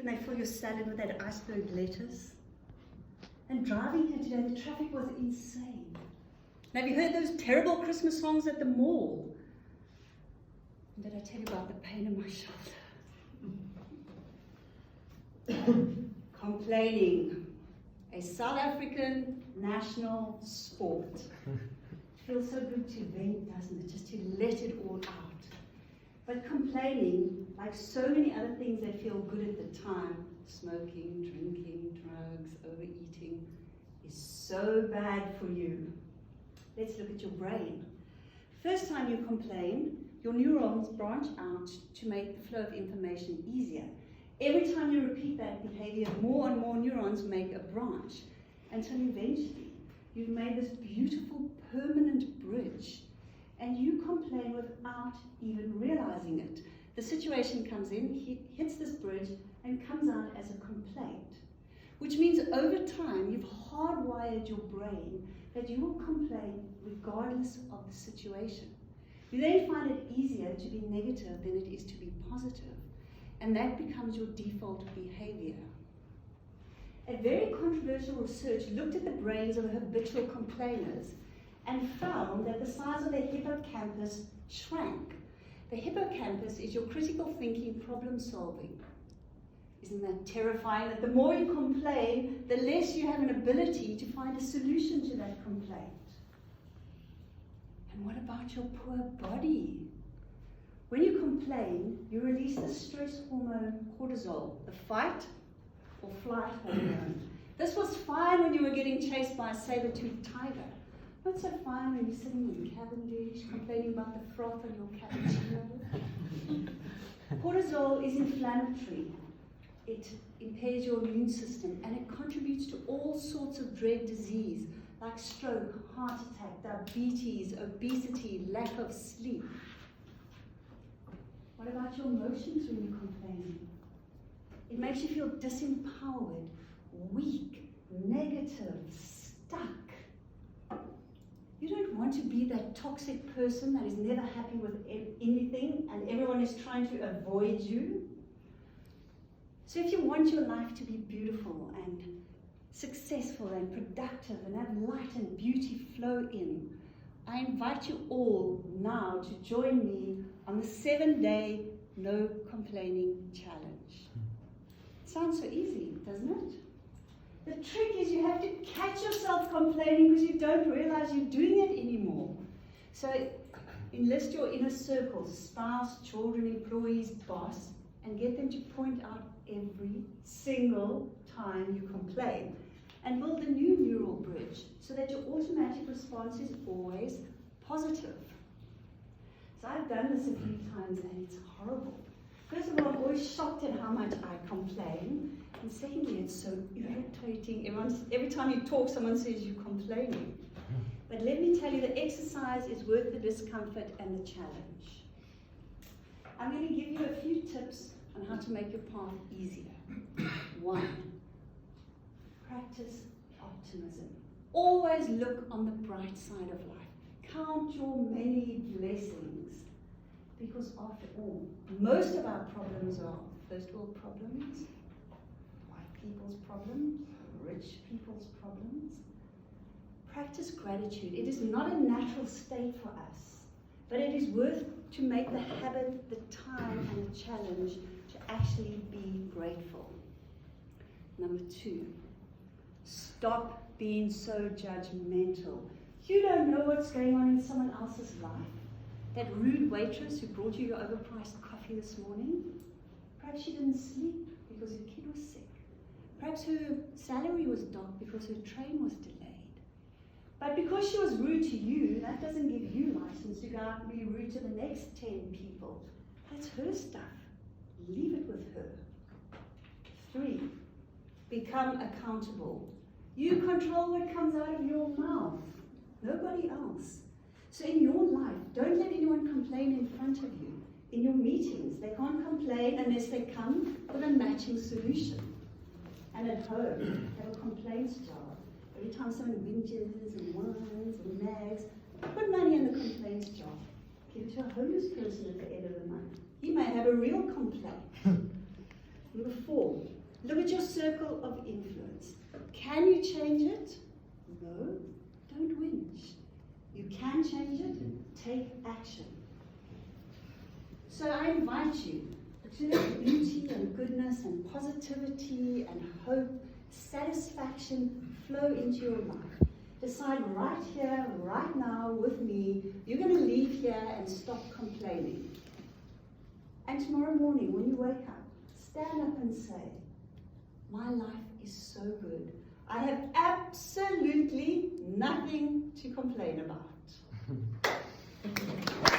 and they fill your salad with that iceberg lettuce. And driving here today, the traffic was insane. And have you heard those terrible Christmas songs at the mall? And did I tell you about the pain in my shoulder? Complaining. A South African national sport. It feels so good to vent, doesn't it? Just to let it all out. But complaining, like so many other things that feel good at the time, smoking, drinking, drugs, overeating, is so bad for you. Let's look at your brain. First time you complain, your neurons branch out to make the flow of information easier. Every time you repeat that behavior, more and more neurons make a branch, until eventually you've made this beautiful permanent bridge, and you complain without even realizing it. The situation comes in, hits this bridge, and comes out as a complaint, which means over time you've hardwired your brain that you will complain regardless of the situation. You then find it easier to be negative than it is to be positive, and that becomes your default behavior. A very controversial research looked at the brains of habitual complainers and found that the size of their hippocampus shrank. The hippocampus is your critical thinking, problem solving. Isn't that terrifying? That the more you complain, the less you have an ability to find a solution to that complaint. And what about your poor body? When you complain, you release the stress hormone cortisol, the fight or flight hormone. This was fine when you were getting chased by a saber-toothed tiger. Not so fine when you're sitting in Cavendish complaining about the froth on your cappuccino. Cortisol is inflammatory. It impairs your immune system, and it contributes to all sorts of dread disease like stroke, heart attack, diabetes, obesity, lack of sleep. What about your emotions when you're complaining? It makes you feel disempowered, weak, negative, stuck. You don't want to be that toxic person that is never happy with anything and everyone is trying to avoid you. So if you want your life to be beautiful and successful and productive and have light and beauty flow in, I invite you all now to join me on the 7-day No Complaining Challenge. It sounds so easy, doesn't it? The trick is you have to catch yourself complaining because you don't realize you're doing it anymore. So enlist your inner circle, spouse, children, employees, boss, and get them to point out every single time you complain. And build a new neural bridge so that your automatic response is always positive. So I've done this a few times and it's horrible. First of all, I'm always shocked at how much I complain. And secondly, it's so irritating. Every time you talk, someone says you're complaining. But let me tell you, the exercise is worth the discomfort and the challenge. I'm going to give you a few tips on how to make your path easier. 1, practice optimism. Always look on the bright side of life. Count your many blessings. Because after all, most of our problems are first world problems, white people's problems, rich people's problems. Practice gratitude. It is not a natural state for us, but it is worth to make the habit, the time, and the challenge to actually be grateful. Number 2, stop being so judgmental. You don't know what's going on in someone else's life. That rude waitress who brought you your overpriced coffee this morning, perhaps she didn't sleep because her kid was sick. Perhaps her salary was docked because her train was delayed. But because she was rude to you, that doesn't give you license to go out and be rude to the next 10 people. That's her stuff. Leave it with her. 3, become accountable. You control what comes out of your mouth, nobody else. So in your life, don't let anyone complain in front of you. In your meetings, they can't complain unless they come with a matching solution. And at home, have a complaints jar. Every time someone whinges and whines and nags, put money in the complaints jar. Give it to a homeless person at the end of the month. He may have a real complaint. Number 4, look at your circle of influence. Can you change it? No, don't whinge. You can change it, take action. So I invite you to let beauty and goodness and positivity and hope, satisfaction flow into your life. Decide right here, right now with me, you're going to leave here and stop complaining. And tomorrow morning when you wake up, stand up and say, my life is so good. I have absolutely nothing to complain about.